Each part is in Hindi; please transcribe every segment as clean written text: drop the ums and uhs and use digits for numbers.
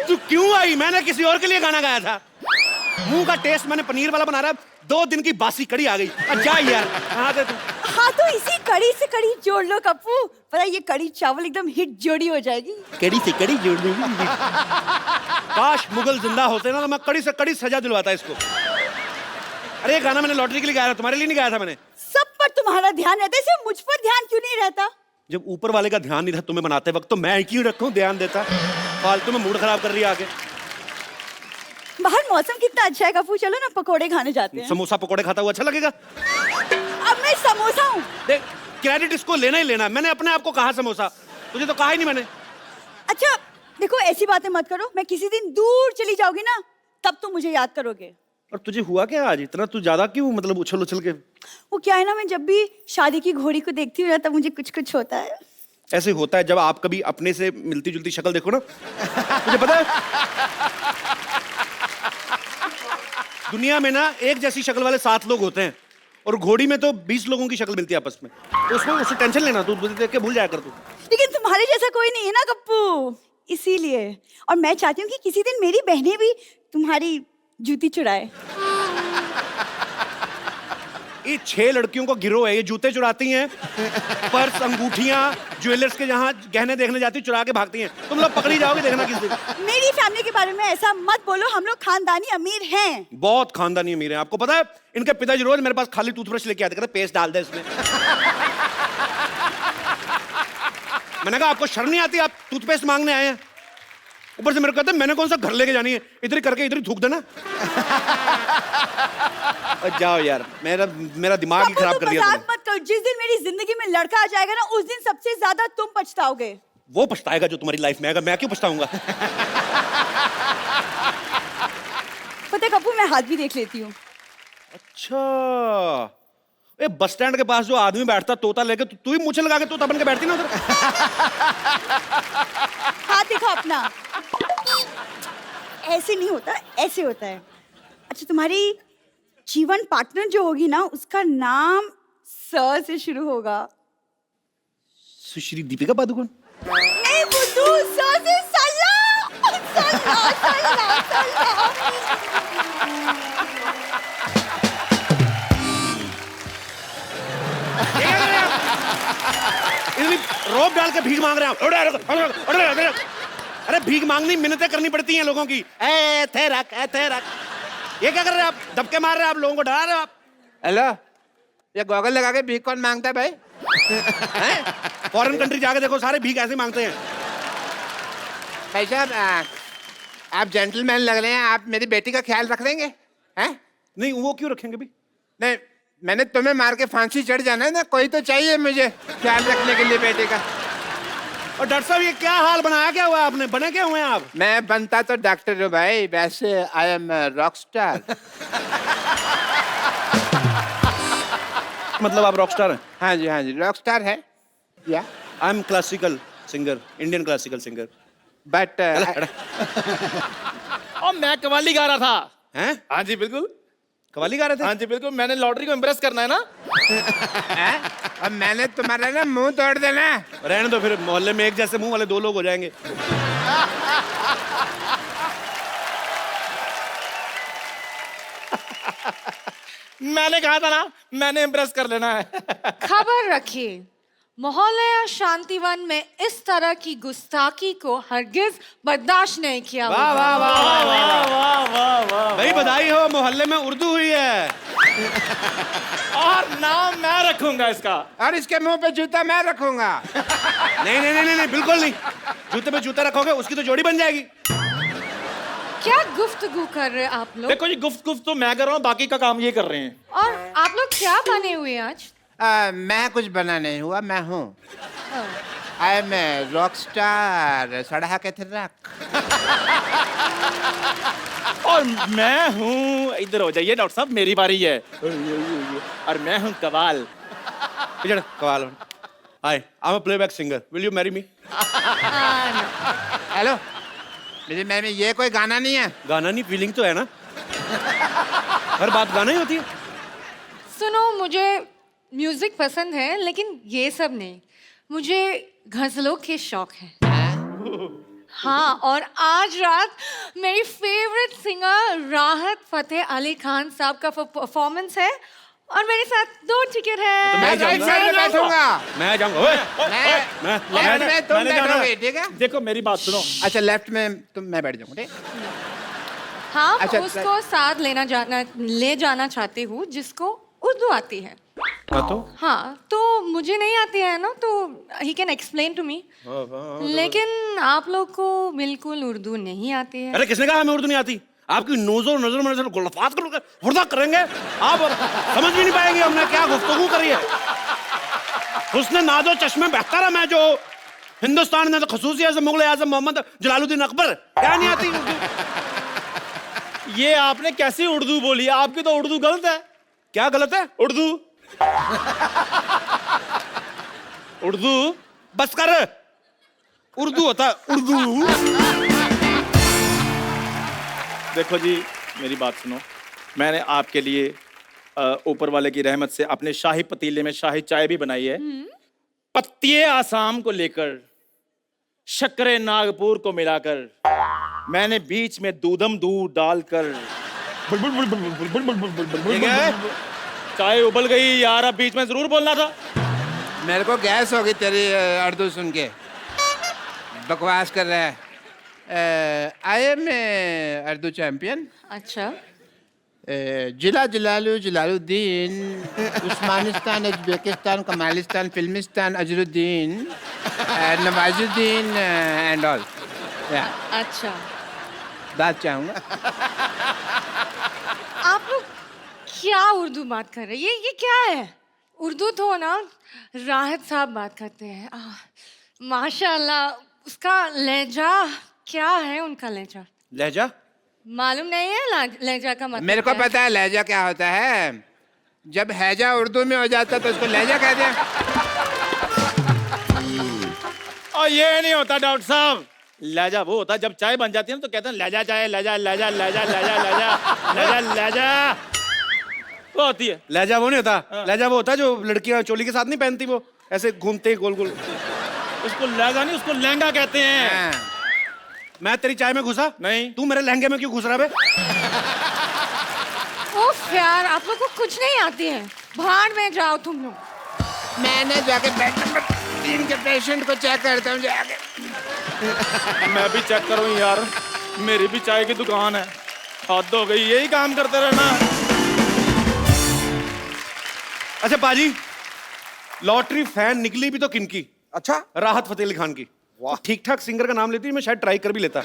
तू क्यों आई? मैंने किसी और के लिए गाना गाया था। मुंह का टेस्ट मैंने पनीर वाला बना रहा, 2 दिन की बासी कड़ी आ गई। अच्छा यार, हाँ तो हाँ तो इसी कड़ी से कड़ी जोड़ लो कप्पू, पता ये कड़ी चावल एकदम हिट जोड़ी हो जाएगी। कड़ी से कड़ी जोड़ दूंगी। काश मुगल जिंदा होते ना तो मैं कड़ी से कड़ी सजा दिलवाता इसको। अरे ये गाना मैंने लॉटरी के लिए गाया था, तुम्हारे लिए नहीं गाया था मैंने। सब पर तुम्हारा ध्यान रहता है, सिर्फ मुझ पर ध्यान क्यों नहीं रहता? जब ऊपर वाले का ध्यान नहीं था तुम्हें बनाते वक्त, तो मैं क्यों रखूं ध्यान देता? फालतू में मूड खराब कर रही है आगे। बाहर मौसम कितना अच्छा है कप्पू, चलो ना पकोड़े खाने जाते हैं। समोसा पकोड़े खाता हुआ अच्छा लगेगा? अब मैं समोसा हूँ। देख, क्रेडिट इसको लेना ही लेना। मैंने अपने आप को कहा समोसा, तुझे तो कहा ही नहीं मैंने। अच्छा देखो ऐसी बातें मत करो, मैं किसी दिन दूर चली जाऊंगी ना तब तुम मुझे याद करोगे। और तुझे हुआ क्या आज इतना? तू ज्यादा क्यों मतलब उछल उछल के? वो क्या है ना, मैं जब भी शादी की घोड़ी को देखती हूँ ना तब मुझे कुछ कुछ होता है। ऐसे होता है जब आप कभी अपने से मिलती जुलती शक्ल देखो ना। मुझे पता है दुनिया में ना एक जैसी शक्ल वाले 7 लोग होते हैं और घोड़ी में तो 20 लोगों की शक्ल मिलती है आपस में। तो उसमें उससे टेंशन लेना, तू देख के भूल जाया कर तू। लेकिन तुम्हारे जैसा कोई नहीं है ना कप्पू, इसीलिए। और मैं चाहती हूँ कि किसी दिन मेरी बहनें भी तुम्हारी जूती चुराए। ये 6 लड़कियों का गिरोह है, ये जूते चुराती हैं, पर्स अंगूठियां ज्वेलर्स के जहाँ गहने देखने जाती चुरा के भागती हैं। तुम लोग पकड़ी जाओगे देखना किस दिन। मेरी फैमिली के बारे में ऐसा मत बोलो, हम लोग खानदानी अमीर हैं। बहुत खानदानी अमीर हैं। आपको पता है इनके पिताजी रोज मेरे पास खाली टूथब्रश लेके आते, कहते पेस्ट डाल दे इसमें। मैंने कहा आपको शर्म नहीं आती, आप टूथपेस्ट मांगने आए हैं? ऊपर से मेरे को कहते मैंने कौन सा घर लेके जानी है, इधर करके इधर ही थूक देना। जाओ यार, मेरा दिमाग ही खराब कर दिया तुमने। मत करो, जिस दिन मेरी जिंदगी में लड़का आ जाएगा ना उस दिन सबसे ज्यादा तुम पछताओगे। वो पछताएगा जो तुम्हारी लाइफ में आएगा, मैं क्यों पछताऊंगा? पता है कप्पू, मैं हाथ भी देख लेती हूँ। अच्छा, ए बस स्टैंड के पास जो आदमी बैठता तोता लेके, तू ही मुझे लगा के तोता बन के बैठती ना उधर। हाथ दिखाओ अपना। ऐसे नहीं होता, ऐसे होता है। अच्छा तुम्हारी जीवन पार्टनर जो होगी ना उसका नाम स से शुरू होगा। सुश्री दीपिका पादुकोण? नहीं बुद्धू, स से सल्ला। सल्ला सल्ला सल्ला। रोप डाल के भीख मांग रहे हैं। अरे भीख मांगनी मिन्नतें करनी पड़ती हैं लोगों की। ए थे रख। ये क्या कर रहे हैं आप? धक्के मार रहे हैं आप, लोगों को डरा रहे हो आप। हेलो, ये गॉगल लगा के भीख कौन मांगता है भाई? फॉरेन कंट्री जाके देखो, सारे भीख ऐसे मांगते हैं। भाई साहब, आप जेंटलमैन लग रहे हैं, आप मेरी बेटी का ख्याल रख लेंगे? हैं? नहीं वो क्यों रखेंगे भाई? नहीं, मैंने तुम्हें मार के फांसी चढ़ जाना है ना, कोई तो चाहिए मुझे ख्याल रखने के लिए बेटे का। और डॉक्टर साहब ये क्या हाल बनाया, क्या हुआ आपने? बने क्या हुए हैं आप? मैं बनता तो डॉक्टर हूँ भाई, वैसे आई एम रॉक स्टार। मतलब आप रॉक स्टार हैं? हाँ जी रॉक स्टार है या I am classical singer, Indian classical singer. But और मैं कव्वाली गा रहा था। हैं? हाँ जी बिल्कुल। कव्वाली गा रहे थे? हाँ जी बिल्कुल, मैंने लॉटरी को इम्प्रेस करना है ना। अब मैंने तुम्हारा ना मुंह तोड़ देना। रहने दो, फिर मोहल्ले में एक जैसे मुंह वाले 2 लोग हो जाएंगे। मैंने कहा था ना, मैंने इम्प्रेस कर लेना है। खबर रखिए, मोहल्ला शांतिवन में इस तरह की गुस्ताखी को हरगिज बर्दाश्त नहीं किया। वाह वाह वाह वाह वाह वाह वाह भाई, बधाई हो, मोहल्ले में उर्दू हुई है। और नाम मैं रखूंगा इसका। और इसके मुंह पे जूता मैं रखूंगा। नहीं नहीं नहीं नहीं, बिल्कुल नहीं। जूते पे जूता रखोगे उसकी तो जोड़ी बन जाएगी। क्या गुफ्तगू कर रहे हैं आप लोग? देखो जी, गुफ्त तो मैं कर रहा हूँ, बाकी का काम ये कर रहे हैं। और आप लोग क्या बने हुए हैं आज? मैं कुछ बना नहीं हुआ, मैं हूँ आई एम रॉक स्टार सड़ा के थे रख। और मैं हूँ, इधर हो जाइए डॉक्टर साहब, मेरी बारी है। और मैं हूँ Kawal. Kawal. Hi, I am a playback singer, will you marry me? Hello, मेरी मैम, ये कोई गाना नहीं है। गाना नहीं, फीलिंग तो है ना। हर बात गाना ही होती है। सुनो, मुझे म्यूजिक पसंद है लेकिन ये सब नहीं, मुझे गजलों के शौक है। हाँ, और आज रात मेरी फेवरेट सिंगर राहत फतेह अली खान साहब का परफॉर्मेंस है और मेरे साथ 2 टिकट है। मैं राइट साइड में बैठूंगा। मैं जाऊंगा। ओए, लेफ्ट में तुम मैंने जाना बैठोगे, ठीक है? देखो मेरी बात सुनो, अच्छा, लेफ्ट में मैं बैठ जाऊंगा, ठीक? हाँ, अच्छा, उसको साथ ले जाना चाहती हूँ जिसको उर्दू आती है। हाँ, तो मुझे नहीं आती है ना, तो he can explain to me. लेकिन आप लोग को बिल्कुल उर्दू नहीं आती है। अरे किसने कहा हमें उर्दू नहीं आती? आपकी नजर में नजर गुलफात करोगे, हुर्दा करेंगे आप, समझ भी नहीं पाएंगे हमने क्या गुफ्तगू करी है। उसने नाजो चश्मे बेहतर है, मैं जो हिंदुस्तान में तो खसूसियत से मुगल आजम मोहम्मद जलालुद्दीन अकबर, क्या नहीं आती उर्दू? ये आपने कैसी उर्दू बोली? आपकी तो उर्दू गलत है। क्या गलत है? उर्दू उर्दू बस कर, उर्दू होता है उर्दू। देखो जी, मेरी बात सुनो, मैंने आपके लिए ऊपर वाले की रहमत से अपने शाही पतीले में शाही चाय भी बनाई है। पत्तिये आसाम को लेकर, शक्करे नागपुर को मिलाकर, मैंने बीच में दूधम दूध डालकर, चाय उबल गई यार, अब बीच में जरूर बोलना था। मेरे को गैस होगी तेरी उर्दू सुन के, बकवास कर रहा है। I am Urdu champion. अच्छा, जिला Jalalu Jalaluddin, Usmanistan, Uzbekistan, Kamalistan, Filmistan, Azharuddin, Nawazuddin and all. अच्छा, बात चाहूँगा। आप लोग क्या उर्दू बात कर रहे हैं? ये क्या है? उर्दू तो ना राहत साहब बात करते हैं। माशाल्लाह, उसका लहजा क्या है? उनका लहजा लहजा मालूम नहीं है? लहजा का मतलब मेरे को क्या है? पता है लहजा क्या होता है। जब हैजा उर्दू में हो जाता तो उसको लहजा कहते हैं। और ये नहीं होता डॉक्टर साहब, लहजा वो होता है जब चाय बन जाती है ना तो कहते हैं लहजा चाय, लहजा लहजा लहजा लहजा लहजा लहजा लहजा, वो होती है। लहजा वो नहीं होता। लहजा वो होता है जो लड़कियां चोली के साथ नहीं पहनती, वो ऐसे घूमते हैं गोल गोल। उसको लहजा नहीं, उसको लहंगा कहते हैं। मैं तेरी चाय में घुसा नहीं। तू मेरे लहंगे में क्यों घुस रहा बे? उफ यार, आप लोग को कुछ नहीं आती है। भाड़ में जाओ तुम लोग। मैंने जाके बेड नंबर 3 के पेशेंट को चेक करता हूँ जाके। मैं भी चेक करूँ यार, मेरी भी चाय की दुकान है। हद हो गई, यही काम करते रहना। अच्छा पाजी, लॉटरी फैन निकली भी तो किनकी? अच्छा, राहत फतेह अली खान की। ठीक ठाक सिंगर का नाम लेती, मैं शायद ट्राई कर भी लेता।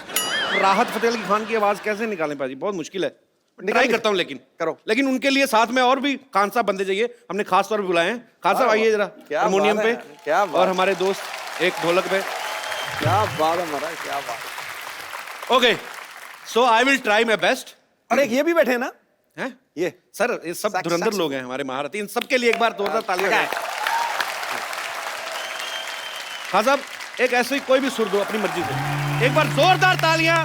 राहत फतेह अली खान की आवाज कैसे निकालें पाजी? बहुत मुश्किल है। ट्राई करता हूँ लेकिन करो। लेकिन उनके लिए साथ में और भी खान साहब बंदे चाहिए, हमने खास तौर पे बुलाए हैं। खान साहब आइए जरा हारमोनियम पे, क्या बात और हमारे दोस्त एक ढोलक पे। क्या बात है महाराज, क्या बात। Okay, so I will try my best. और एक ये भी बैठे हैं ना, हैं ये सर, ये सब सक- धुरंधर सक- लोग हैं हमारे महारथी। इन सबके लिए एक बार जोरदार तालियां। खान साहब, एक ऐसे ही कोई भी सुर दो अपनी मर्जी से। एक बार जोरदार तालियां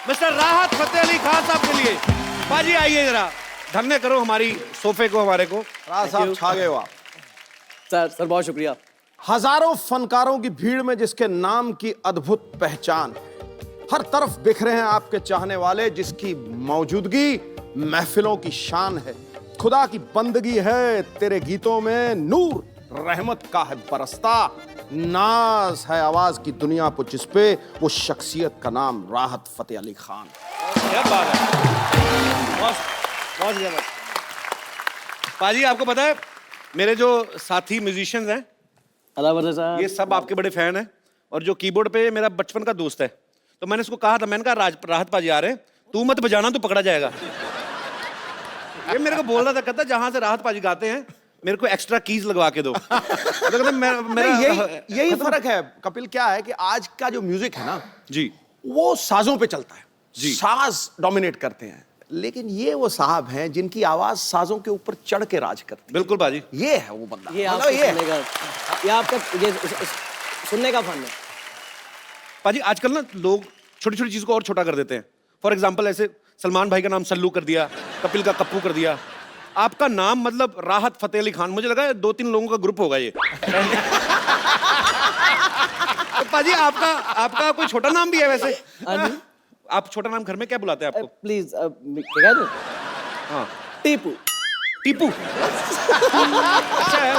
मिस्टर राहत फतेह अली खान साहब के लिए। बाजी आइए जरा, धन्य करो हमारी सोफे को, हमारे को। राज साहब छा गए हो आप। सर बहुत शुक्रिया। हजारों फनकारों की भीड़ में जिसके नाम की अद्भुत पहचान, हर तरफ बिखरे हैं आपके चाहने वाले, जिसकी मौजूदगी महफिलों की शान है। खुदा की बंदगी है तेरे गीतों में, नूर रहमत का है बरसता, नाज है आवाज की दुनिया पर जिसपे, वो शख्सियत का नाम राहत फतेह अली खान। क्या बात है, बहुत ज्यादा। पाजी, आपको पता है मेरे जो साथी म्यूजिशियंस हैं, अल्लाह बरकत साहब। ये सब आपके बड़े फैन हैं। और जो कीबोर्ड पे मेरा बचपन का दोस्त है, तो मैंने उसको कहा था, मैंने कहा राहत पाजी आ रहे हैं, तू मत बजाना, तू पकड़ा जाएगा। ये मेरे को बोल रहा था, कहता जहां से राहत पाजी गाते हैं मेरे को एक्स्ट्रा कीज लगवा के दो। तो मेरा यही फर्क है कपिल। क्या है कि आज का जो म्यूजिक है ना जी, वो साजों पे चलता है जी। साज डोमिनेट करते हैं, लेकिन ये वो साहब हैं जिनकी आवाज साजों के ऊपर चढ़ के राज करती है। बिल्कुल पाजी, ये है वो बंदा। ये मतलब आपको ये सुनने का, ये आपका ये सुनने का फन है। पाजी आजकल ना लोग छोटी छोटी चीज को और छोटा कर देते हैं। फॉर एग्जाम्पल, ऐसे सलमान भाई का नाम सल्लू कर दिया, कपिल का कप्पू कर दिया। आपका नाम मतलब राहत फतेह अली खान, मुझे लगा 2-3 लोगों का ग्रुप होगा ये। पाजी आपका आपका कोई छोटा नाम भी है वैसे? हाँ जी। आप छोटा नाम घर में क्या बुलाते हैं आपको? प्लीज क्या दो? हाँ टीपू। टीपू। अच्छा है,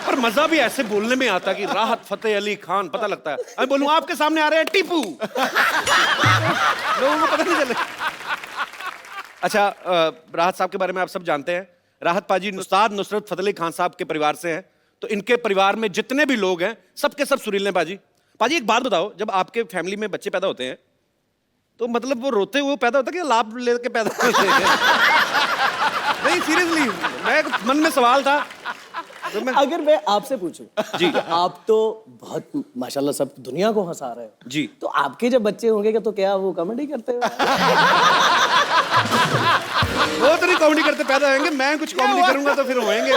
पर मजा भी ऐसे बोलने में आता कि राहत फतेह अली खान पता लगता है। मैं बोलूं आपके सामने आ रहे हैं टीपू, लोगों को पता नहीं चले। अच्छा, राहत साहब के बारे में आप सब जानते हैं। राहत पाजी उस्ताद नुसरत फतेह अली खान साहब के परिवार से हैं, तो इनके परिवार में जितने भी लोग हैं सबके सब सुरीले हैं पाजी। पाजी एक बात बताओ, जब आपके फैमिली में बच्चे पैदा होते हैं तो मतलब वो रोते हुए पैदा होता है कि लाभ लेके पैदा होते हैं? नहीं सीरियसली, मैं मन में सवाल था तो मैं... अगर मैं आपसे पूछूं जी। आप तो बहुत माशाल्लाह सब दुनिया को हंसा रहे हो जी। तो आपके जब बच्चे होंगे तो क्या वो कॉमेडी करते हो? वो तो नहीं कॉमेडी करते पैदा होंगे, मैं कुछ कॉमेडी करूंगा तो फिर होएंगे।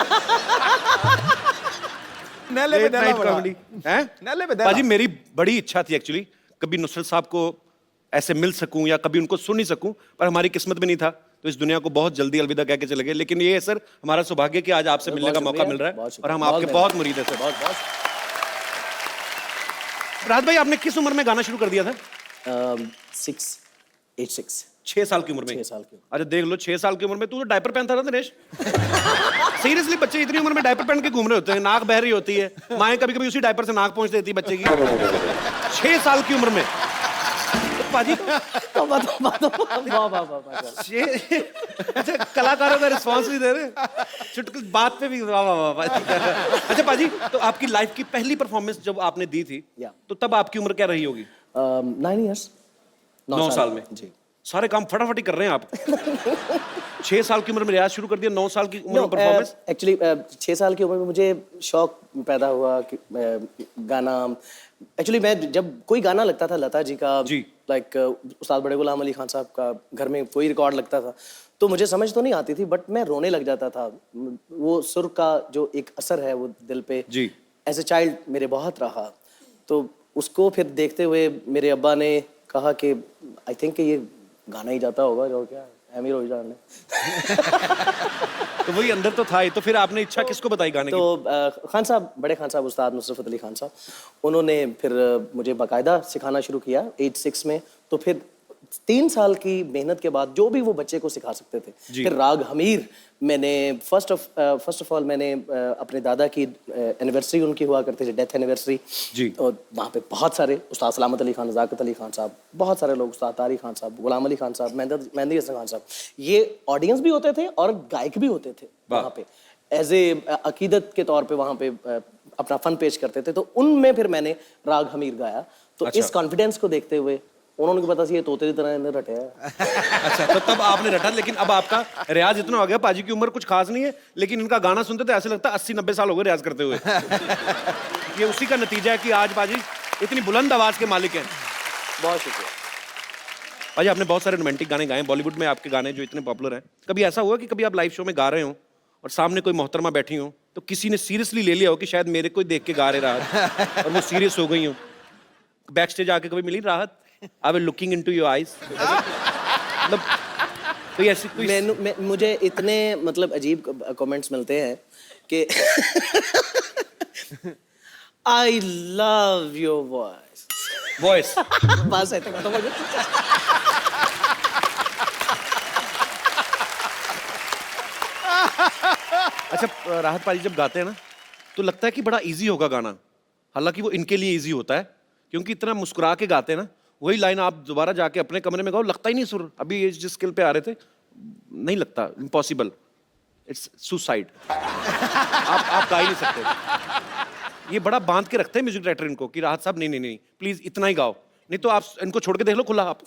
नेले पे देला बड़ा। कॉमेडी हैं? नेले पे देला। पाजी मेरी बड़ी इच्छा थी एक्चुअली, कभी नुसरत साहब को ऐसे मिल सकूं या कभी उनको सुन ही सकूं, पर हमारी किस्मत में नहीं था, तो इस दुनिया को बहुत जल्दी अलविदा कह के चले गए। लेकिन ये है सर हमारा सौभाग्य कि आज आपसे मिलने का मौका मिल रहा है और हम आपके बहुत मुरीद हैं सर। राहत भाई, आपने किस उम्र में गाना शुरू कर दिया था? 6 साल की उम्र में? 6 साल की। अच्छा देख लो, 6 साल की उम्र में तू तो डायपर पहनता था दिनेश। सीरियसली, बच्चे इतनी उम्र में डायपर पहन के घूम रहे होते हैं, नाक बह रही होती है, माएं कभी कभी उसी डायपर से नाक पहुंच देती है बच्चे की। 6 साल की उम्र में तो पाजी अच्छा, कलाकारों का रिस्पॉन्स भी दे रहे, चुटकुल बात पे भी वाह वाह वाह पाजी। अच्छा पाजी, तो आपकी लाइफ की पहली परफॉर्मेंस जब आपने दी थी तो तब आपकी उम्र क्या रही होगी? 9 years। 9 साल में? जी। सारे काम फटाफटी कर रहे हैं आप। 6 साल की उम्र में रियाज शुरू कर दिया, 9 साल की उम्र में परफॉर्मेंस? एक्चुअली 6 साल की उम्र में मुझे शौक पैदा हुआ कि गाना। एक्चुअली मैं जब कोई गाना लगता था लता जी का, जी। लाइक उस्ताद बड़े गुलाम अली खान साहब का, घर में कोई रिकॉर्ड लगता था तो मुझे समझ तो नहीं आती थी, बट मैं रोने लग जाता था। वो सुर का जो एक असर है वो दिल पे, जी। एज ए चाइल्ड मेरे बहुत रहा। तो उसको फिर देखते हुए मेरे अब्बा ने कहा कि आई थिंक ये गाना ही जाता होगा जो क्या एमी रोजदार ने। तो वही अंदर तो था ही, तो फिर आपने इच्छा किसको बताई गाने की? तो खान साहब, बड़े खान साहब, उस्ताद नुसरत अली खान साहब, उन्होंने फिर मुझे बाकायदा सिखाना शुरू किया एज 6 में। तो फिर 3 साल की मेहनत के बाद जो भी वो बच्चे को सिखा सकते थे, फिर राग हमीर मैंने फर्स्ट ऑफ ऑल मैंने अपने दादा की एनिवर्सरी उनकी हुआ करती थी, डेथ एनिवर्सरी जी। और वहाँ पे बहुत सारे उस्ताद सलामत अली खान, नज़ाकत अली खान साहब, बहुत सारे लोग, उस्ताद तारी खान साहब, गुलाम अली खान साहब, मेहंदी हसन खान साहब, ये ऑडियंस भी होते थे और गायक भी होते थे वहाँ पे, एज ए अकीदत के तौर पे वहाँ पे अपना फन पेश करते थे। तो उनमें फिर मैंने राग हमीर गाया। तो इस कॉन्फिडेंस को देखते हुए उन्होंने को पता सी ये तोते की तरह इन्हें रटे है। अच्छा, तो तब आपने रटा, लेकिन अब आपका रियाज इतना हो गया, पाजी की उम्र कुछ खास नहीं है, लेकिन इनका गाना सुनते तो ऐसे लगता है 80-90 साल हो गए रियाज करते हुए। ये उसी का नतीजा है कि आज पाजी इतनी बुलंद आवाज के मालिक हैं। बहुत शुक्रिया। पाजी, आपने बहुत सारे रोमांटिक गाने गाए बॉलीवुड में, आपके गाने जो इतने पॉपुलर हैं, कभी ऐसा हुआ कि कभी आप लाइव शो में गा रहे हो और सामने कोई मोहतरमा बैठी हो तो किसी ने सीरियसली ले लिया हो कि शायद मेरे को देख के गा रहे राहत और वो सीरियस हो गई हो? बैक स्टेज आके कभी मिली राहत? I was looking into your eyes, मतलब कोई ऐसी कोई मुझे इतने मतलब अजीब कमेंट्स मिलते हैं कि आई लव योर वॉइस। बस ऐसे खत्म हो गया। अच्छा, राहत पाजी जब गाते हैं ना तो लगता है कि बड़ा इजी होगा गाना, हालांकि वो इनके लिए इजी होता है क्योंकि इतना मुस्कुरा के गाते हैं ना। वही लाइन आप दोबारा जाके अपने कमरे में गाओ, लगता ही नहीं सुर। अभी ये जिस स्किल पे आ रहे थे नहीं लगता, इम्पॉसिबल, इट्स सुसाइड। आप गा ही नहीं सकते। ये बड़ा बांध के रखते हैं म्यूजिक डायरेक्टर इनको कि राहत साहब नहीं प्लीज इतना ही गाओ, नहीं तो आप इनको छोड़ के देख लो खुला आप।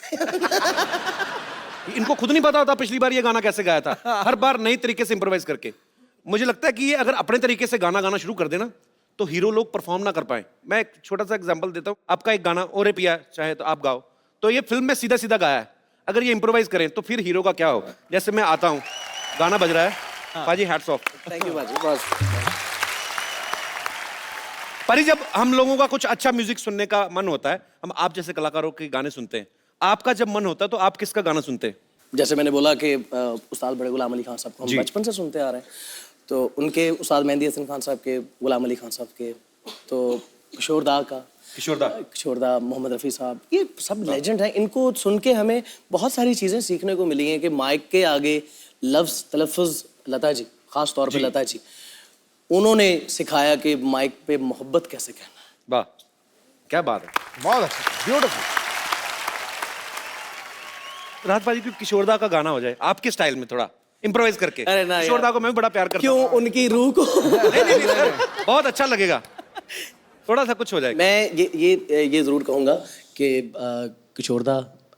इनको खुद नहीं पता होता पिछली बार ये गाना कैसे गाया था, हर बार नई तरीके से इंप्रोवाइज करके। मुझे लगता है कि ये अगर अपने तरीके से गाना गाना शुरू कर देना तो हीरो लोग परफॉर्म ना कर पाए। मैं एक छोटा सा एग्जांपल देता हूँ, आपका एक गाना ओरे पिया चाहे तो आप गाओ, तो ये फिल्म में सीधा सीधा गाया है, अगर ये इंप्रोवाइज करें तो फिर हीरो का क्या हो? जैसे मैं आता हूँ, गाना बज रहा है, पाजी हैट्स ऑफ। थैंक यू बाजी, बस। पाजी, जब हम लोगों का कुछ अच्छा म्यूजिक सुनने का मन होता है, हम आप जैसे कलाकारों के गाने सुनते हैं, आपका जब मन होता है तो आप किसका गाना सुनते हैं? जैसे मैंने बोला कि उस्ताद बड़े गुलाम अली खान साहब को हम बचपन से सुनते आ रहे हैं, तो उनके उस्ताद मेहंदी हसन खान साहब के, गुलाम अली खान साहब के, तो किशोर दा का, किशोरदा, मोहम्मद रफ़ी साहब, ये सब लेजेंड हैं। इनको सुन के हमें बहुत सारी चीज़ें सीखने को मिली हैं कि माइक के आगे लफ्ज़ तलफ़ुज़, लता जी ख़ास तौर पे लता जी, उन्होंने सिखाया कि माइक पे मोहब्बत कैसे कहना है। वाह, क्या बात है। बहुत अच्छा, ब्यूटीफुल। राहत बाजी, क्यों किशोरदा का गाना हो जाए आपके स्टाइल में, थोड़ा इम्प्रोवाइज करके। अरे ना किशोरदा यार। को मैं भी बड़ा प्यार करता क्यों हूँ। उनकी रूह को नहीं, सर, बहुत अच्छा लगेगा, थोड़ा सा कुछ हो जाएगा। मैं ये ज़रूर कहूँगा कि किशोरदा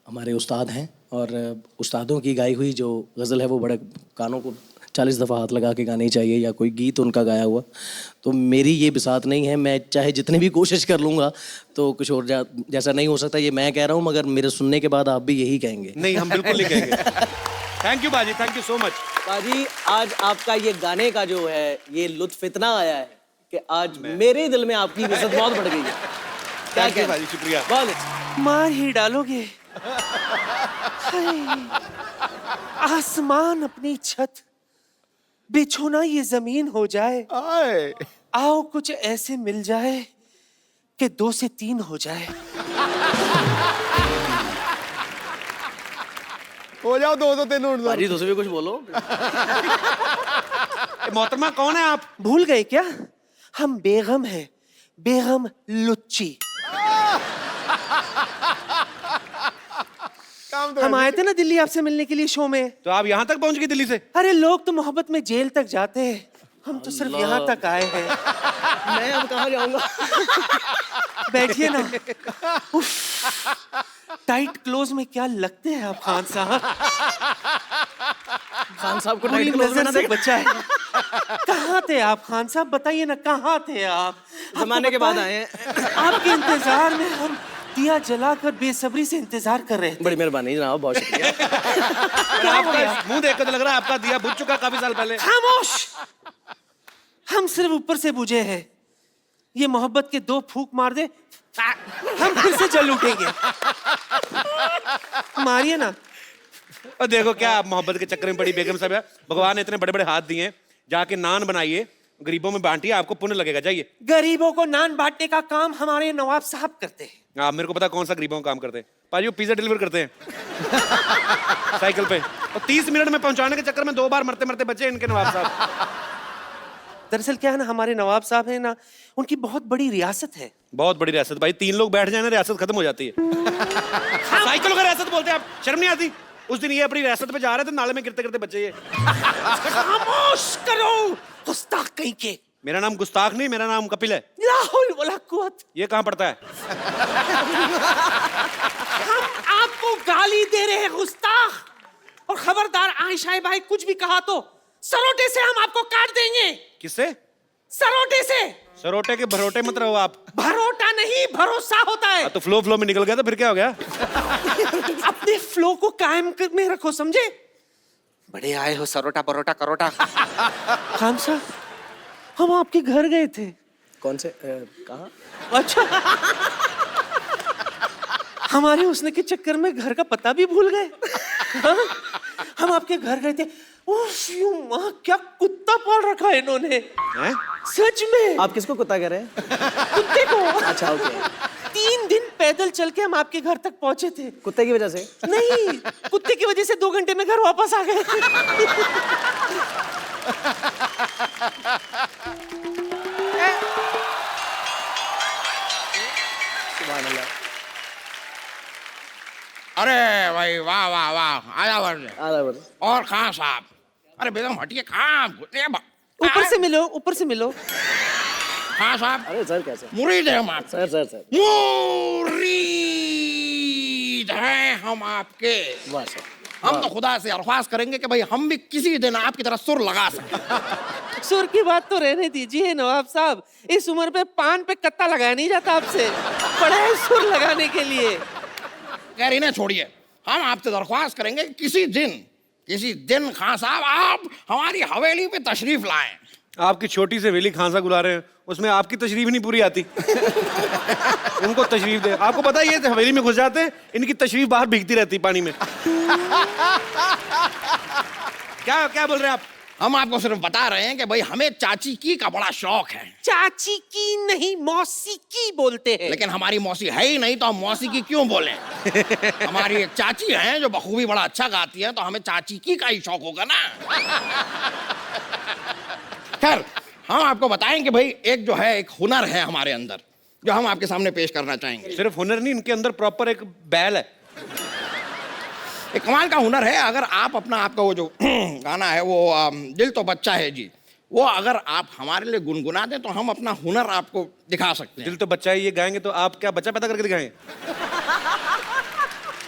हमारे उस्ताद हैं और उस्तादों की गाई हुई जो गज़ल है वो बड़े कानों को 40 दफ़ा हाथ लगा के गानी चाहिए, या कोई गीत उनका गाया हुआ। तो मेरी ये बिसात नहीं है, मैं चाहे जितनी भी कोशिश कर लूँगा तो किशोर जैसा नहीं हो सकता, ये मैं कह रहा हूँ, मगर मेरे सुनने के बाद आप भी यही कहेंगे। नहीं, हम बिल्कुल नहीं कहेंगे। थैंक यू बाजी, थैंक यू सो मच। बाजी, आज आपका ये गाने का जो है ये लुत्फ इतना आया है कि आज मेरे दिल में आपकी इज्जत बहुत बढ़ गई है। क्या Thank you बाजी, शुक्रिया। बहुत अच्छा। मार ही डालोगे। हाय, आसमान अपनी छत, बिछो ना ये जमीन हो जाए। आए, आओ कुछ ऐसे मिल जाए कि 2 से 3 हो जाए। हो जाओ 2 2 3 उड़ जाओ। बाजी तुझसे भी कुछ बोलो। मोहतरमा कौन है आप? भूल गए क्या? हम बेगम हैं, बेगम लुच्ची। काम तो हम आए थे ना दिल्ली आपसे मिलने के लिए शो में। तो आप यहाँ तक पहुँच गए दिल्ली से? अरे लोग तो मोहब्बत में जेल तक जाते हैं, हम तो सिर्फ यहाँ तक आए हैं। मैं अब कहाँ जाऊंगा? बैठिए ना। उफ, टाइट क्लोज में क्या लगते हैं आप खान साहब। खान साहब को पूरी टाइट क्लोज में नजर ना से देख। बचा है। कहाँ थे आप खान साहब, बताइए ना, कहाँ थे आप? जमाने के आपको बाद पता आए है, हैं। आपके इंतजार में हम दिया जलाकर बेसब्री से इंतजार कर रहे थे। बड़ी मेहरबानी जनाब, बहुत शुक्रिया। आपका मुंह देख कर तो लग रहा है आपका दिया बुझ चुका काफी साल पहले। खामोश, हम सिर्फ ऊपर से बुझे हैं। ये मोहब्बत के 2 फूंक मार दे, हम फिर से जल उठेंगे। मारिए ना। और देखो क्या आप मोहब्बत के चक्कर में पड़ी बेगम साहब। भगवान ने इतने बड़े बड़े हाथ दिए, जाके नान बनाइए, गरीबों में बांटिए, आपको पुण्य लगेगा। जाइए। गरीबों को नान बांटने का काम हमारे नवाब साहब करते हैं। आप मेरे को पता कौन सा गरीबों का काम करते हैं। पाजी वो पिज्जा डिलीवर करते हैं साइकिल पे, और 30 मिनट में पहुंचाने के चक्कर में 2 बार मरते मरते बचे इनके नवाब साहब। दरअसल क्या है ना, हमारे नवाब साहब है ना, उनकी बहुत बड़ी रियासत है। बहुत बड़ी रियासत भाई, 3 लोग बैठ जाए ना रियासत खत्म हो जाती है। साइकिलों का रियासत बोलते हैं आप, शर्म नहीं आती? उस दिन ये अपनी रियासत पे जा रहे थे, नाले में गिरते गिरते बचे ये। खामोश करो, गुस्ताख कहीं के। मेरा नाम गुस्ताख नहीं, मेरा नाम कपिल है। ला हौल वला कुव्वत। ये कहाँ पड़ता है? हम आपको गाली दे रहे हैं गुस्ताख, और खबरदार आयशा भाई कुछ भी कहा तो सरोटे से हम आपको काट देंगे। किससे? सरोटे से। सरोटे के भरोटे मत रहो आप। भरोटा नहीं, भरोसा होता है। तो फ्लो में निकल गया तो फिर क्या हो गया? अपने फ्लो को कायम में रखो, समझे? बड़े आए हो सरोटा बरोटा करोटा। खान साहब, हम आपके घर गए थे। कौन से कहाँ? अच्छा, हमारे उसने के चक्कर में घर का पता भी भूल गए। हाँ? हम आपके घर गए थे। उफ, यूं माँ, क्या कुत्ता पाल रखा है इन्होंने। हैं? सच में। आप किसको कुत्ता कह रहे हैं? कुत्ते को। अच्छा, ओके। 3 दिन पैदल चल के हम आपके घर तक पहुंचे थे। कुत्ते की वजह से? नहीं, कुत्ते की वजह से 2 घंटे में घर वापस आ गए। सुभान अल्लाह। अरे भाई वाह वाह वाह, आया वर्ष। आला बोलो। और कहाँ साहब? अरे बेगम हटिए, कहाँ? ऊपर से मिलो, ऊपर से मिलो। कहाँ साहब? अरे सर कैसे? मुरीद है हम आप। सर मुरीद हैं हम आपके। वाह सर। हम तो खुदा से अरख्वास्त करेंगे कि भाई हम भी किसी दिन आपकी तरह सुर लगा सकें। सुर की बात तो रहने दीजिए नवाब साहब, इस उम्र पे पान पे कत्ता लगाया नहीं जाता आपसे। पड़ा है सुर लगाने के लिए। खैर इन्हें छोड़िए, हम आपसे दरख्वास्त करेंगे कि किसी दिन खान साहब आप हमारी हवेली पे तशरीफ लाएं। आपकी छोटी से हवेली खान साहब बुला रहे हैं, उसमें आपकी तशरीफ नहीं पूरी आती। उनको तशरीफ दे। आपको पता है ये हवेली में घुस जाते हैं, इनकी तशरीफ बाहर भीगती रहती पानी में। क्या क्या बोल रहे हैं आप? हम आपको सिर्फ बता रहे हैं कि भाई हमें चाची की का बड़ा शौक है। चाची की नहीं, मौसी की बोलते हैं। लेकिन हमारी मौसी है ही नहीं तो हम मौसी की क्यों बोले? हमारी एक चाची है जो बखूबी बड़ा अच्छा गाती है, तो हमें चाची की का ही शौक होगा ना। खैर, हम आपको बताएं कि भाई एक जो है, एक हुनर है हमारे अंदर जो हम आपके सामने पेश करना चाहेंगे। सिर्फ हुनर नहीं, इनके अंदर प्रॉपर एक बैल है। एक कमाल का हुनर है। अगर आप अपना, आपका वो जो गाना है वो दिल तो बच्चा है जी, वो अगर आप हमारे लिए गुनगुना दें तो हम अपना हुनर आपको दिखा सकते हैं। दिल तो बच्चा है, ये गाएंगे तो आप क्या बच्चा पैदा करके दिखाएंगे?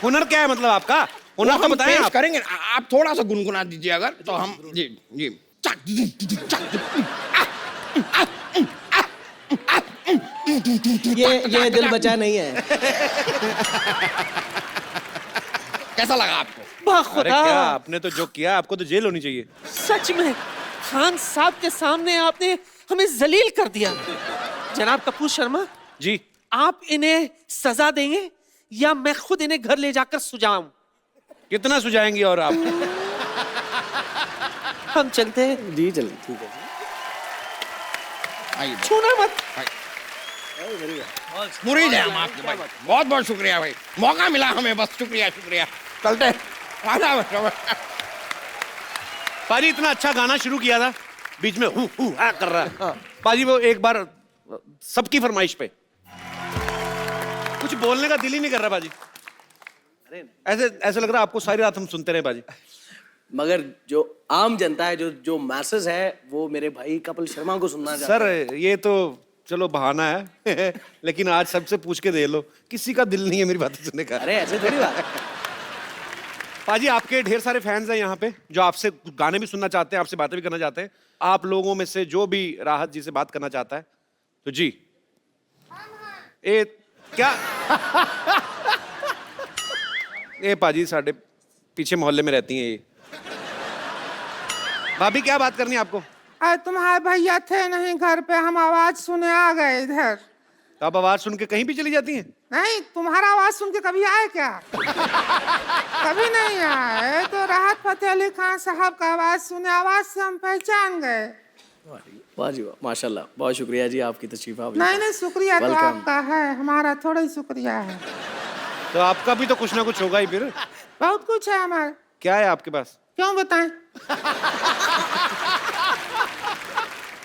हुनर क्या है मतलब आपका? हुनर तो हम बताएं पेश आप। करेंगे। आप थोड़ा सा गुनगुना दीजिए अगर, तो हम जी जी। ये दिल बचा नहीं है। कैसा लगा आपको? अरे खुदा, क्या आपने तो जो किया, आपको तो जेल होनी चाहिए। सच में खान साहब के सामने आपने हमें जलील कर दिया। जनाब कपूर शर्मा जी, आप इन्हें सजा देंगे या मैं खुद इन्हें घर ले जाकर सुझाऊं? कितना सुझाएंगे और आप? हम चलते हैं। जी चलिए, ठीक है। आइए, छूना मत। मुरीद है हम आपके भाई। बहुत बहुत शुक्रिया भाई, मौका मिला हमें, बस शुक्रिया शुक्रिया। चलते हैं। पाजी इतना अच्छा गाना शुरू किया था, बीच में हूँ कर रहा है। पाजी वो एक बार सबकी फरमाइश पे कुछ बोलने का दिल ही नहीं कर रहा पाजी। ऐसे ऐसे लग रहा है आपको सारी रात हम सुनते रहे पाजी। मगर जो आम जनता है, जो मैसेज है, वो मेरे भाई कपिल शर्मा को सुनना चाहता है। सर ये तो चलो बहाना है लेकिन आज सबसे पूछ के दे लो, किसी का दिल नहीं है मेरी बातें सुनने का। अरे ऐसे थोड़ी बात है। पाजी आपके ढेर सारे फैंस हैं यहाँ पे जो आपसे गाने भी सुनना चाहते हैं, आपसे बातें भी करना चाहते हैं। आप लोगों में से जो भी राहत जी से बात करना चाहता है तो जी। ए क्या ए पाजी साढ़े पीछे मोहल्ले में रहती हैं ये। भाभी क्या बात करनी है आपको? तुम्हारे भैया थे नहीं घर पे, हम आवाज सुने आ गए इधर। तो आप आवाज सुन के कहीं भी चली जाती हैं? नहीं, तुम्हारा आवाज सुन के कभी आए क्या? कभी नहीं आए। तो राहत फतेह अली खान साहब का आवाज सुने, आवाज से हम पहचान गए। वाह जी वाह, माशाल्लाह, बहुत शुक्रिया जी आपकी तशरीफ आवरी। नहीं शुक्रिया तो Welcome. आपका है, हमारा थोड़ा ही शुक्रिया है। तो आपका भी तो कुछ ना कुछ होगा ही फिर। बहुत कुछ है हमारे। क्या है आपके पास? क्यों बताएं?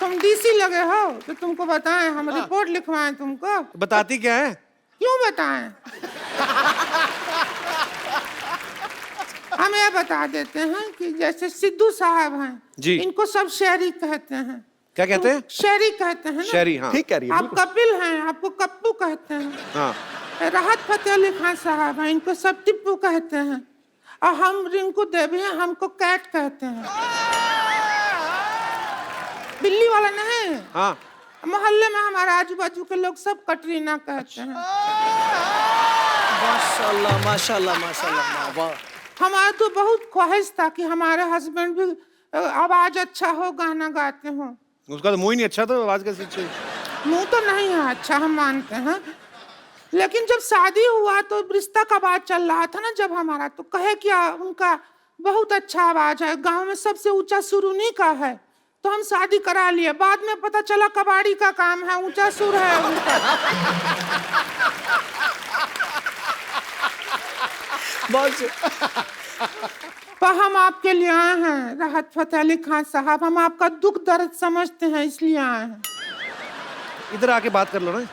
तुम डीसी लगे हो तो तुमको बताएं, हम रिपोर्ट लिखवाएं तुमको? बताती क्या है? क्यों बताएं? हम ये बता देते हैं कि जैसे सिद्धू साहब हैं जी। इनको सब शेरी कहते हैं। क्या कहते हैं? शेरी कहते हैं ना? शेरी, हाँ। ठीक कह रही है, आप कपिल हैं, आपको कप्पू कहते हैं। हाँ। राहत फतेह अली खान साहब हैं, इनको सब टिप्पू कहते हैं। और हम रिंकू देवी हैं, हमको कैट कहते हैं। बिल्ली वाला नहीं। हाँ। मोहल्ले में हमारे आजू बाजू के लोग सब कटरीना कहते हैं। माशाल्लाह माशाल्लाह माशाल्लाह, वाह। हमारा तो बहुत ख्वाहिश था कि हमारे हस्बैंड भी आवाज अच्छा हो, गाना गाते हो। उसका तो मुंह ही नहीं अच्छा, तो आवाज कैसी अच्छी? मुंह तो नहीं है अच्छा, हम मानते हैं। लेकिन जब शादी हुआ तो रिश्ता का बात चल रहा था ना जब हमारा, तो कहे क्या उनका बहुत अच्छा आवाज है, गांव में सबसे ऊंचा सुर उन्हीं का है। तो हम शादी करा लिए। बाद में पता चला कबाड़ी का काम है, ऊंचा सुर है उनका। तो हम आपके लिए आए हैं राहत फतेह अली खान साहब, हम आपका दुख दर्द समझते हैं इसलिए आए हैं। इधर आके बात कर लो ना।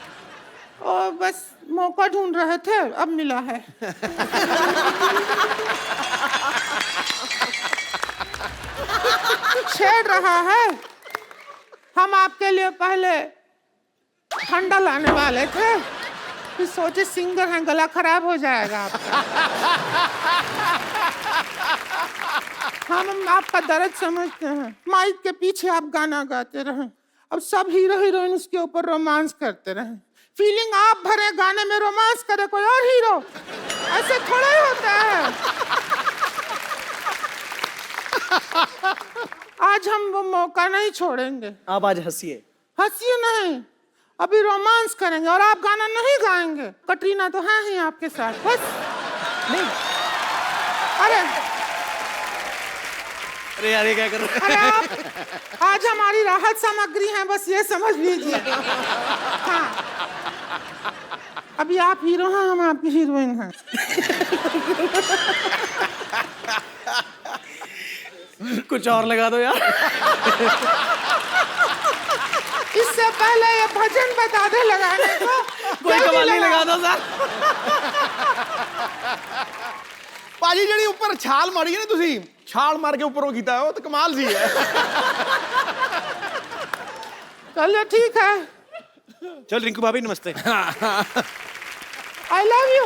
और बस मौका ढूंढ रहे थे, अब मिला है। छेड़ रहा है। हम आपके लिए पहले ठंडा लाने वाले थे, फिर सोचे सिंगर हैं, गला खराब हो जाएगा आपका। हम आपका दर्द समझते हैं। माइक के पीछे आप गाना गाते रहें, अब सब हीरो हीरोइन उसके ऊपर रोमांस करते रहें। फीलिंग आप भरे गाने में, रोमांस करे कोई और हीरो, ऐसे थोड़ा ही होता है। आज हम वो मौका नहीं छोड़ेंगे। आप आज हंसिए। हंसिए नहीं, अभी रोमांस करेंगे और आप गाना नहीं गाएंगे। कटरीना तो है ही आपके साथ, बस। नहीं, अरे अरे यार ये क्या कर रहे अरे आप आज हमारी राहत सामग्री है, बस ये समझ लीजिए। हाँ, अभी आप हीरो हैं, हम आपकी हीरोइन हैं। कुछ और लगा दो यार। इससे पहले ये भजन बता दे लगाने को। कोई कवाली लगा दो सर। ਭਾਜੀ ਜਿਹੜੀ ਉੱਪਰ ਛਾਲ ਮਾਰੀ ਹੈ ਨਾ ਤੁਸੀਂ, ਛਾਲ ਮਾਰ ਕੇ ਉੱਪਰੋਂ ਕੀਤਾ ਹੈ, ਉਹ ਤਾਂ ਕਮਾਲ ਸੀ ਹੈ। चलो ठीक है, चल रिंकू भाभी नमस्ते। I love you.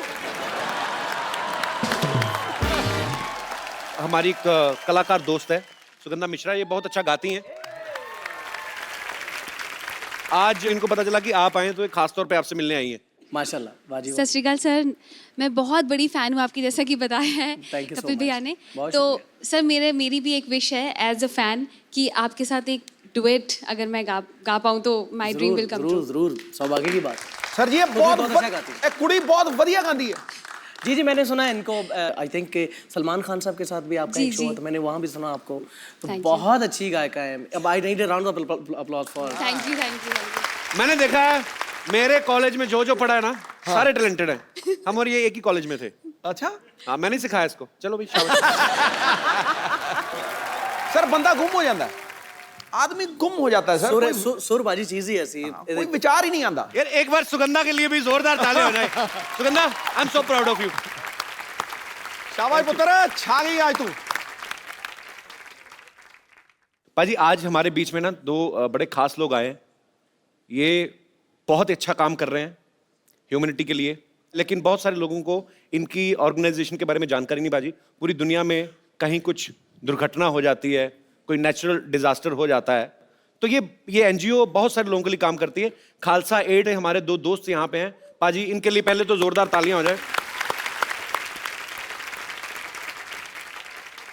हमारी एक कलाकार दोस्त है सुगंधा मिश्रा, ये बहुत अच्छा गाती हैं। आज इनको पता चला कि आप आए तो ये खास तौर पे आपसे मिलने आई हैं। माशाल्लाह, वाजी सत श्रीकाल सर, मैं बहुत बड़ी फ़ैन हूँ आपकी, जैसा कि बताया है Thank you so Kapil much. भैया ने। बहुत तो सर मेरी भी एक विश है एज अ फ़ैन कि आपके साथ एक डुएट अगर मैं गा पाऊँ तो my dream will come true. जरूर जरूर, सौभाग्य की बात। सर जी ये बहुत बहुत अच्छा गाती है। एक कुड़ी बहुत बढ़िया गाती है। जी जी, मैंने सुना है इनको, आई थिंक कि सलमान खान साहब के साथ भी आपका जी, एक शो जी। है, तो मैंने वहाँ भी सुना आपको। तो Thank you. बहुत अच्छी गायिका है। अब I need a round of applause for. Thank you thank you. मैंने देखा है मेरे कॉलेज में जो पढ़ा है ना सारे टैलेंटेड हैं। हम और ये एक ही कॉलेज में थे। अच्छा हाँ मैंने सिखाया इसको। चलो भाई शाबाश। सर बंदा गुम हो जाता है, आदमी गुम हो जाता है सर। कोई- सुरबाजी चीज ही ऐसी। कोई विचार ही नहीं आता। यार एक बार सुगंधा के लिए भी जोरदार ताली हो जाए। Sugandha I am so proud of you. शाबाश पुत्र, छा गई आज तू। पाजी आज हमारे बीच में ना दो बड़े खास लोग आए हैं। ये बहुत ही अच्छा काम कर रहे हैं ह्यूमैनिटी के लिए, लेकिन बहुत सारे लोगों को इनकी ऑर्गेनाइजेशन के बारे में जानकारी नहीं बाजी। पूरी दुनिया में कहीं कुछ दुर्घटना हो जाती है, कोई नेचुरल डिजास्टर हो जाता है, तो ये एनजीओ बहुत सारे लोगों के लिए काम करती है। खालसा एड है, हमारे दो दोस्त यहाँ पे हैं। पाजी इनके लिए पहले तो जोरदार तालियां हो जाए।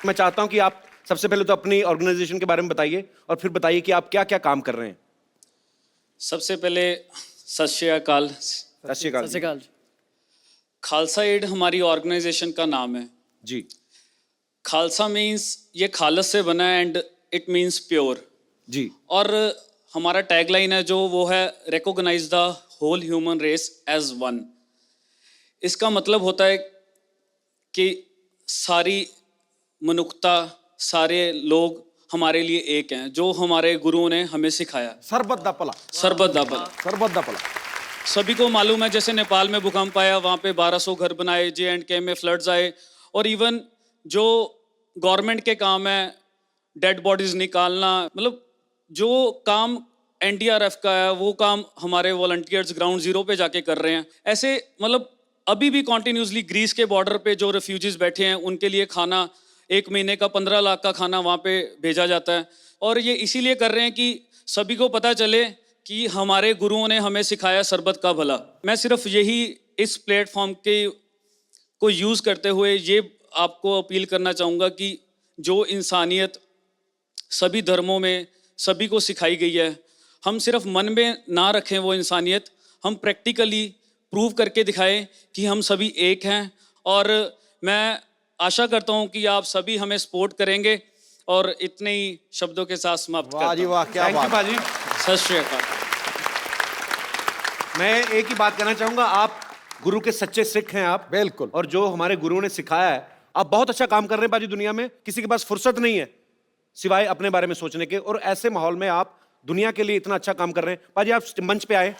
मैं चाहता हूं कि आप सबसे पहले तो अपनी ऑर्गेनाइजेशन के बारे में बताइए और फिर बताइए कि आप क्या क्या काम कर रहे हैं। सबसे पहले सत श्री अकाल। सत श्री अकाल। सत श्री अकाल। खालसा एड हमारी ऑर्गेनाइजेशन का नाम है जी। खालसा मीन्स ये खालस से बना है एंड इट मीन्स प्योर जी। और हमारा टैगलाइन है जो वो है recognise the whole human race as one. इसका मतलब होता है कि सारी मनुष्यता, सारे लोग हमारे लिए एक हैं, जो हमारे गुरुओं ने हमें सिखाया। सरबत दा भला। सरबत दा भला। सरबत दा भला। सभी को मालूम है, जैसे नेपाल में भूकंप आया, वहाँ पे 1200 घर बनाए, J&K में फ्लड्स आए, और इवन जो गवर्नमेंट के काम है डेड बॉडीज निकालना, मतलब जो काम NDRF का है वो काम हमारे वॉलंटियर्स ग्राउंड जीरो पे जाके कर रहे हैं। ऐसे मतलब अभी भी कॉन्टिन्यूसली ग्रीस के बॉर्डर पे जो रेफ्यूजीज बैठे हैं उनके लिए खाना 1 महीने का 15 लाख का खाना वहाँ पे भेजा जाता है। और ये इसीलिए कर रहे हैं कि सभी को पता चले कि हमारे गुरुओं ने हमें सिखाया सरबत का भला। मैं सिर्फ यही इस प्लेटफॉर्म के को यूज़ करते हुए ये आपको अपील करना चाहूँगा कि जो इंसानियत सभी धर्मों में सभी को सिखाई गई है, हम सिर्फ मन में ना रखें वो इंसानियत, हम प्रैक्टिकली प्रूव करके दिखाएं कि हम सभी एक हैं। और मैं आशा करता हूं कि आप सभी हमें सपोर्ट करेंगे और इतने ही शब्दों के साथ समाप्त करता हूं। वाह जी वाह, क्या थैंक यू बात। पाजी। सत श्री अकाल। मैं एक ही बात कहना चाहूंगा, आप गुरु के सच्चे सिख हैं आप। बिल्कुल। और जो हमारे गुरुओं ने सिखाया है, आप बहुत अच्छा काम कर रहे हैं पाजी। दुनिया में किसी के पास फुर्सत नहीं है सिवाय अपने बारे में सोचने के, और ऐसे माहौल में आप दुनिया के लिए इतना अच्छा काम कर रहे हैं। पाजी आप मंच पे आए।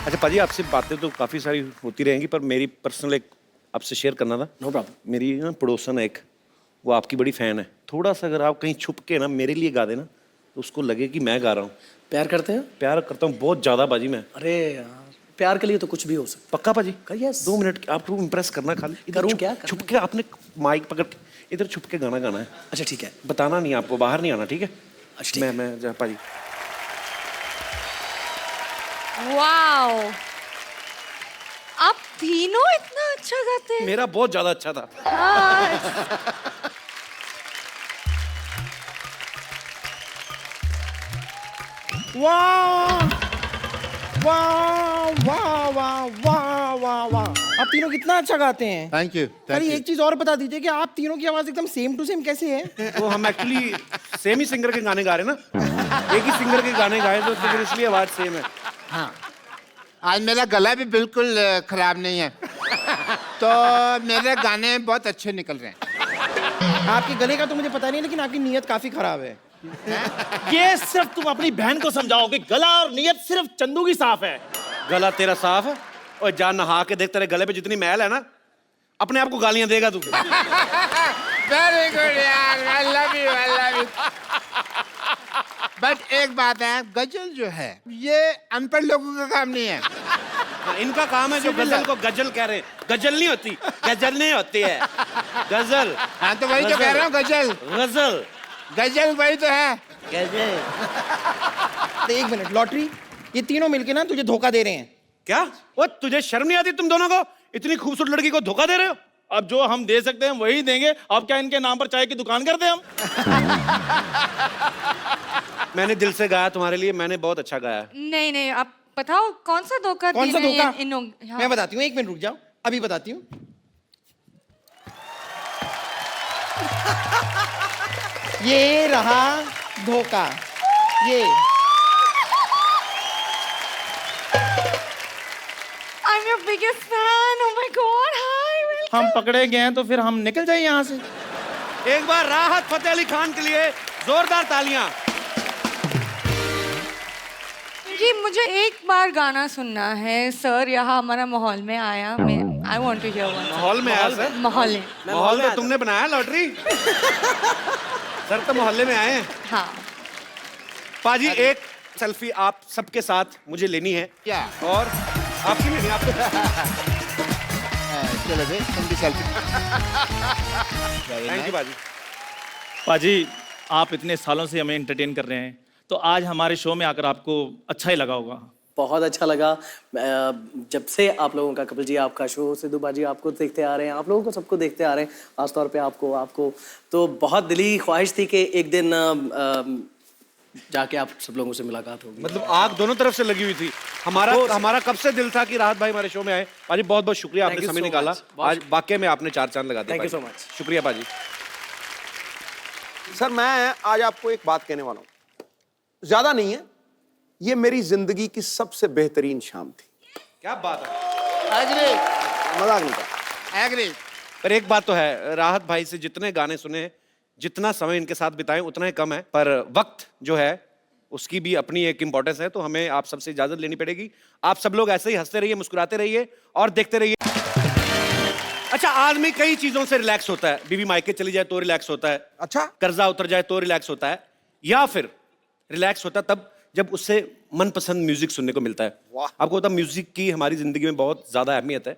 अच्छा पाजी, आपसे बातें तो काफी सारी होती रहेंगी, पर मेरी पर्सनल एक आपसे शेयर करना था। No problem. मेरी ना पड़ोसन है एक, वो आपकी बड़ी फैन है। थोड़ा सा अगर आप कहीं छुप के ना मेरे लिए गा देना तो उसको लगे कि मैं गा रहा हूँ। प्यार करते हैं? प्यार करता हूँ बहुत ज्यादा बाजी मैं। अरे यार, प्यार के लिए तो कुछ भी हो सकता। पक्का पाजी? यस। 2 मिनट आप इम्प्रेस करना खाली। इधर करूँ छुप- क्या? छुप के आपने माइक पकड़ के इधर छुप के गाना गाना है। अच्छा ठीक है। बताना नहीं आपको, बाहर नहीं आना, ठीक है? अच्छा ठीक है। मैं जा पाजी। वाओ, आप तीनों इतना अच्छा गाते हैं। मेरा बहुत ज्यादा अच्छा था। हाँ। वाह वाह वाह वाह वाह वाह वाह, आप तीनों कितना अच्छा गाते हैं। थैंक यू अरे एक चीज और बता दीजिए कि आप तीनों की आवाज एकदम सेम टू सेम कैसे है? तो हम एक्चुअली सेम ही सिंगर के गाने गा रहे हैं ना, एक ही सिंगर के गाने गाए तो फिर इसलिए आवाज सेम है। हाँ, आज मेरा गला भी बिल्कुल खराब नहीं है तो मेरे गाने बहुत अच्छे निकल रहे हैं। आपके गले का तो मुझे पता नहीं, लेकिन आपकी नीयत काफी खराब है। ये सिर्फ तुम अपनी बहन को समझाओ कि गला और नीयत सिर्फ चंदू की साफ है। गला तेरा साफ है और जा नहा के देख, तेरे गले पे जितनी मैल है ना, अपने आप को गालियां देगा तू। वेरी गुड यार, आई लव यू। बट एक बात है, गजल जो है ये अनपढ़ लोगों का काम नहीं है। इनका काम है जो गजल को गजल कह रहे हैं। गजल नहीं होती, गजल नहीं होती है, गजल। हाँ तो वही तो कह रहा हूँ, गजल गजल गजल वही तो है। गजल। तो एक मिनट, लॉटरी, ये तीनों मिलके ना तुझे धोखा दे रहे हैं। क्या वो तुझे शर्म नहीं आती तुम दोनों को? इतनी खूबसूरत लड़की को धोखा दे रहे हो? अब जो हम दे सकते हैं वही देंगे। अब क्या इनके नाम पर चाय की दुकान कर दें हम? मैंने दिल से गाया तुम्हारे लिए, मैंने बहुत अच्छा गाया। नहीं नहीं, आप बताओ कौन सा धोखा कौन सा दिया धोखा? मैं बताती हूँ, एक मिनट रुक जाओ, अभी बताती हूँ। ये रहा धोखा, ये। I'm your biggest fan. Oh my God. Hi. Welcome. हम पकड़े गए हैं तो फिर हम निकल जाए यहाँ से। एक बार राहत फतेह अली खान के लिए जोरदार तालियां। जी मुझे एक बार गाना सुनना है सर, यहाँ हमारा माहौल में आया। मैं I want to hear one. माहौल में आया सर? माहौल में। माहौल तो तुमने बनाया लॉटरी। सर तो मोहल्ले में आए हैं। हाँ पाजी, एक सेल्फी आप सबके साथ मुझे लेनी है। क्या? और आपकी लेनी है आपको। चलो भाई, तुम भी सेल्फी। थैंक यू पाजी। पाजी, आप इतने सालों से हमें एंटरटेन कर रहे हैं, तो आज हमारे शो में आकर आपको अच्छा ही लगा होगा। बहुत अच्छा लगा। जब से आप लोगों का, कपिल जी आपका शो, सिद्धू बाजी आपको देखते आ रहे हैं, आप लोगों को सबको देखते आ रहे हैं, खासतौर पे आपको तो बहुत दिली ख्वाहिश थी कि एक दिन जाके आप सब लोगों से मुलाकात होगी। मतलब आग दोनों तरफ से लगी हुई थी। हमारा कब से दिल था कि राहत भाई हमारे शो में आए। पाजी बहुत बहुत शुक्रिया, आपने समय निकाला। आज वाकई में आपने 4 चांद लगा दिए। Thank you so much. शुक्रिया पाजी। सर मैं आज आपको एक बात कहने वाला हूं, ज्यादा नहीं है, ये मेरी जिंदगी की सबसे बेहतरीन शाम थी। क्या बात है। एग्री, मजाक नहीं कर। एग्री। पर एक बात तो है, राहत भाई से जितने गाने सुने, जितना समय इनके साथ बिताएं उतना ही कम है। पर वक्त जो है उसकी भी अपनी एक इंपॉर्टेंस है, तो हमें आप सबसे इजाजत लेनी पड़ेगी। आप सब लोग ऐसे ही हंसते रहिए, मुस्कुराते रहिए और देखते रहिए। अच्छा, आदमी कई चीजों से रिलैक्स होता है। बीवी मायके चली जाए तो रिलैक्स होता है। अच्छा, कर्जा उतर जाए तो रिलैक्स होता है, या फिर रिलैक्स होता है तब जब उससे मनपसंद म्यूजिक सुनने को मिलता है। आपको पता, म्यूजिक की हमारी जिंदगी में बहुत ज्यादा अहमियत है।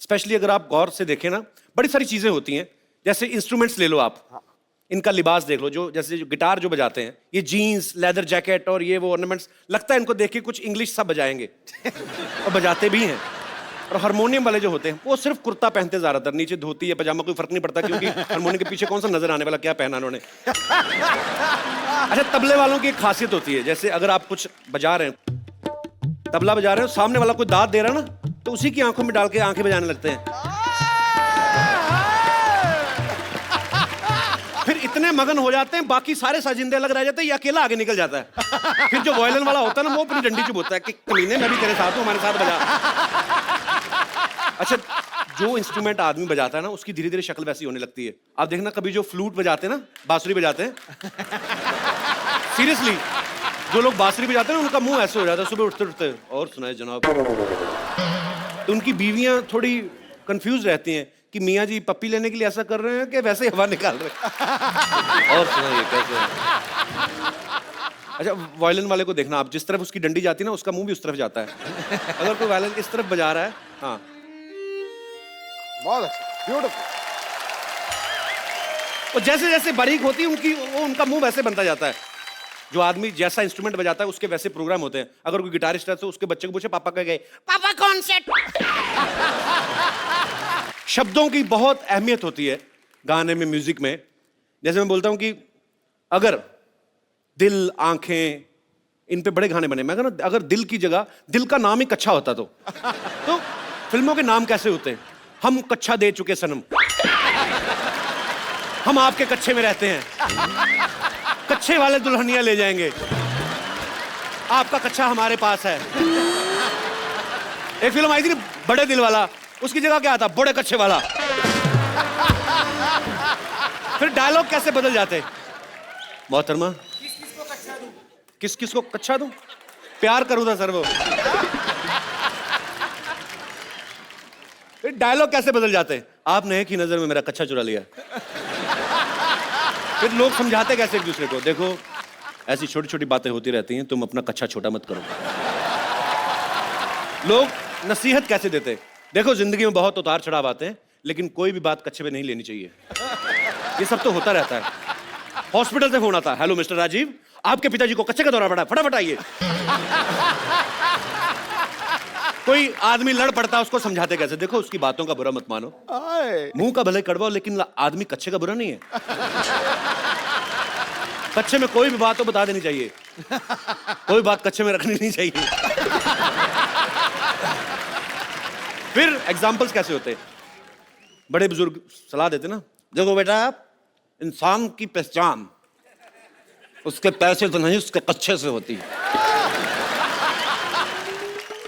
स्पेशली अगर आप गौर से देखें ना, बड़ी सारी चीजें होती हैं। जैसे इंस्ट्रूमेंट्स ले लो आप, इनका लिबास देख लो, जो जैसे जो गिटार जो बजाते हैं, ये जीन्स, लेदर जैकेट और ये वो ऑर्नामेंट्स, लगता है इनको देख के कुछ इंग्लिश सब बजाएंगे और बजाते भी हैं। और हारमोनियम वाले जो होते हैं वो सिर्फ कुर्ता पहनते ज्यादातर, नीचे धोती या पजामा, कोई फर्क नहीं पड़ता, क्योंकि हारमोनियम के पीछे कौन सा नजर आने वाला क्या पहना उन्होंने। अच्छा, तबले वालों की एक खासियत होती है, जैसे अगर आप कुछ बजा रहे हैं, तबला बजा रहे हो, सामने वाला कोई दाद दे रहा है ना, तो उसी की आंखों में डाल के आंखें बजाने लगते हैं। फिर इतने मगन हो जाते हैं, बाकी सारे साजिंदे अलग रह जाते हैं, ये अकेला आगे निकल जाता है। फिर जो वायलिन वाला होता है ना, वो अपनी डंडी चुभोता है कि कमीने, मैं भी तेरे साथ हूं, हमारे साथ बजा। अच्छा, जो इंस्ट्रूमेंट आदमी बजाता है ना, उसकी धीरे धीरे शक्ल वैसी होने लगती है। आप देखना, कभी जो फ्लूट बजाते हैं ना, बांसुरी बजाते हैं, सीरियसली जो लोग बांसुरी बजाते हैं ना, उनका मुंह ऐसे हो जाता है सुबह उठते उठते। और सुनाए जनाब। तो उनकी बीवियां थोड़ी कंफ्यूज रहती हैं कि मियाँ जी पप्पी लेने के लिए ऐसा कर रहे हैं कि वैसे हवा निकाल रहे हैं। और सुनाइए कैसे। अच्छा, वायलिन वाले को देखना आप, जिस तरफ उसकी डंडी जाती है ना, उसका मुंह भी उस तरफ जाता है। अगर कोई वायलिन इस तरफ बजा रहा है, हाँ, बहुत अच्छा, ब्यूटीफुल। और जैसे जैसे बारीक होती है उनका मुंह वैसे बनता जाता है। जो आदमी जैसा इंस्ट्रूमेंट बजाता है उसके वैसे प्रोग्राम होते हैं। अगर कोई गिटारिस्ट है तो उसके बच्चे को पूछे पापा कहाँ गए, पापा कौन से। शब्दों की बहुत अहमियत होती है गाने में, म्यूजिक में। जैसे मैं बोलता हूं कि अगर दिल, आंखें, इन पे बड़े गाने बने। मैं कहना अगर दिल की जगह दिल का नाम ही कच्चा होता तो फिल्मों के नाम कैसे होते? हम कच्चा दे चुके सनम, हम आपके कच्चे में रहते हैं, कच्चे वाले दुल्हनिया ले जाएंगे, आपका कच्चा हमारे पास है। एक फिल्म आई थी बड़े दिल वाला, उसकी जगह क्या आता? बड़े कच्चे वाला। फिर डायलॉग कैसे बदल जाते? मोहतरमा किस किस को कच्चा दूं? प्यार करूं था सर वो। फिर डायलॉग कैसे बदल जाते? आपने एक ही नजर में मेरा कच्चा चुरा लिया। फिर लोग समझाते कैसे एक दूसरे को? देखो ऐसी छोटी छोटी बातें होती रहती हैं, तुम अपना कच्चा छोटा मत करो। लोग नसीहत कैसे देते? देखो जिंदगी में बहुत उतार चढ़ाव आते हैं, लेकिन कोई भी बात कच्चे पे नहीं लेनी चाहिए। ये सब तो होता रहता है। हॉस्पिटल से फोन आता है, हेलो मिस्टर राजीव, आपके पिताजी को कच्चे का दौरा पड़ा, फटाफट आइए। कोई आदमी लड़ पड़ता है, उसको समझाते कैसे? देखो उसकी बातों का बुरा मत मानो, मुंह का भले कड़वा, लेकिन आदमी कच्चे का बुरा नहीं है। कच्चे में कोई भी बात तो बता देनी चाहिए, कोई बात कच्चे में रखनी नहीं चाहिए। फिर एग्जाम्पल्स कैसे होते? बड़े बुजुर्ग सलाह देते ना, देखो बेटा इंसान की पहचान उसके पैसे से नहीं उसके कच्चे से होती है।